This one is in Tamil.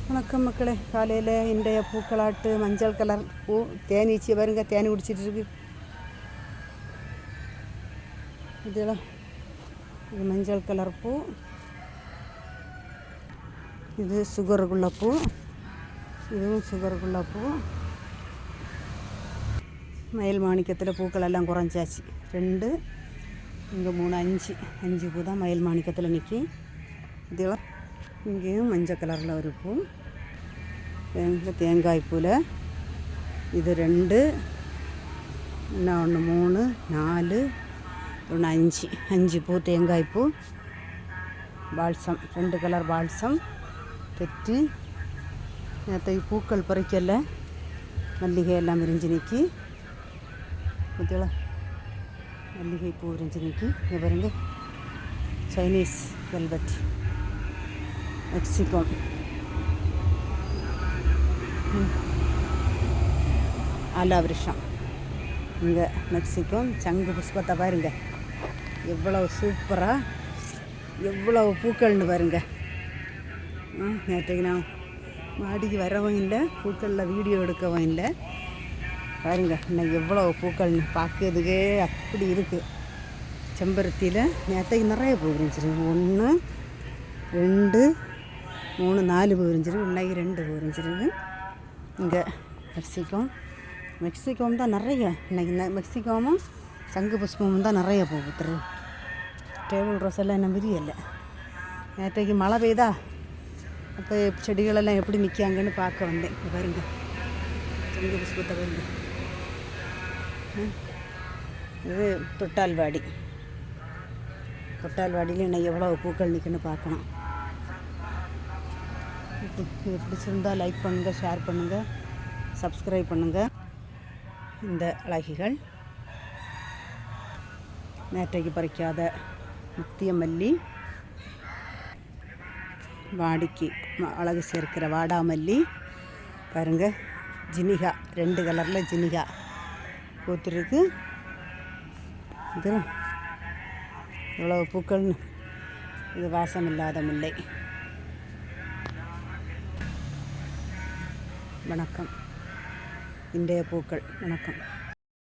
வணக்கம் மக்களே. காலையில் இன்றைய பூக்களாட்டு மஞ்சள் கலர் பூ தேனீச்சி பாருங்க, தேனி குடிச்சிட்ருக்கு. இதெல்லாம் இது மஞ்சள் கலர் பூ. இது சுகருக்குள்ள பூ. இதுவும் சுகருக்குள்ள பூ. மயில் மாணிக்கத்தில் பூக்கள் எல்லாம் குறைஞ்சாச்சு. 2 இங்கே 3 5 பூ தான் மயில் மாணிக்கத்தில் நிற்கி. இதெல்லாம் இங்கேயும் மஞ்சள் கலரில் ஒரு பூ. தேங்காய் பூவில் இது 2, இன்னும் 1 3 4 5 பூ தேங்காய் பூ. பால்சம் 2 கலர் பால்சம் பெற்று நேற்றைக்கு பூக்கள் பறிக்கல. மல்லிகை எல்லாம் விரிஞ்சு நிற்கி. பார்த்தீங்களா, மல்லிகை பூ விரிஞ்சு நிற்கி. இங்கே பாருங்க, சைனீஸ் வெல்வெட், மெக்சிகோ, ஆலாவிருஷம். இங்கே மெக்சிகோ சங்கு புஷ்பத்தை பாருங்க, எவ்வளவு சூப்பராக எவ்வளவு பூக்கள்னு பாருங்க. நேற்றைக்கு நான் மாடிக்கு வரவும் இல்லை, பூக்களில் வீடியோ எடுக்கவும் இல்லை. பாருங்க இன்னைக்கு எவ்வளோ பூக்கள்னு பார்க்கறதுக்கே அப்படி இருக்குது. செம்பருத்தியில் நேற்றைக்கு நிறைய பூ விரிஞ்சிருக்கு. 1 2 3 4 பூ விரிஞ்சிருக்கு. இன்னைக்கு 2 பூ விரிஞ்சிருக்கு. இங்கே மெக்சிகோவும் தான் நிறைய. இன்றைக்கி மெக்சிகோவும் சங்கு புஷ்பமும் தான் நிறைய பூ பூத்துரு. டேபிள் ரோஸ் எல்லாம் என்ன விரியலை. நேற்றைக்கு மழை பெய்தா, அப்போ செடிகளெல்லாம் எப்படி நிற்காங்கன்னு பார்க்க வந்தேன். பாருங்க சங்கு புஷ்பத்தை பாருங்க. இது தொட்டால்வாடியில் இன்னைக்கு எவ்வளோ பூக்கள் நிற்குன்னு பார்க்கணும். இது பிடிச்சிருந்தால் லைக் பண்ணுங்கள், ஷேர் பண்ணுங்கள், சப்ஸ்கிரைப் பண்ணுங்கள். இந்த அழகிகள் நேற்றைக்கு பறிக்காத முத்திய மல்லி, வாடிக்கு அழகு சேர்க்கிற வாடாமல்லி பாருங்கள். ஜினிகா 2 கலரில் ஜினிகா பூத்துருக்கு. இது இவ்வளோ பூக்கள்னு. இது வாசம் இல்லாத முல்லை. வணக்கம். இன்றைய பூக்கள். வணக்கம்.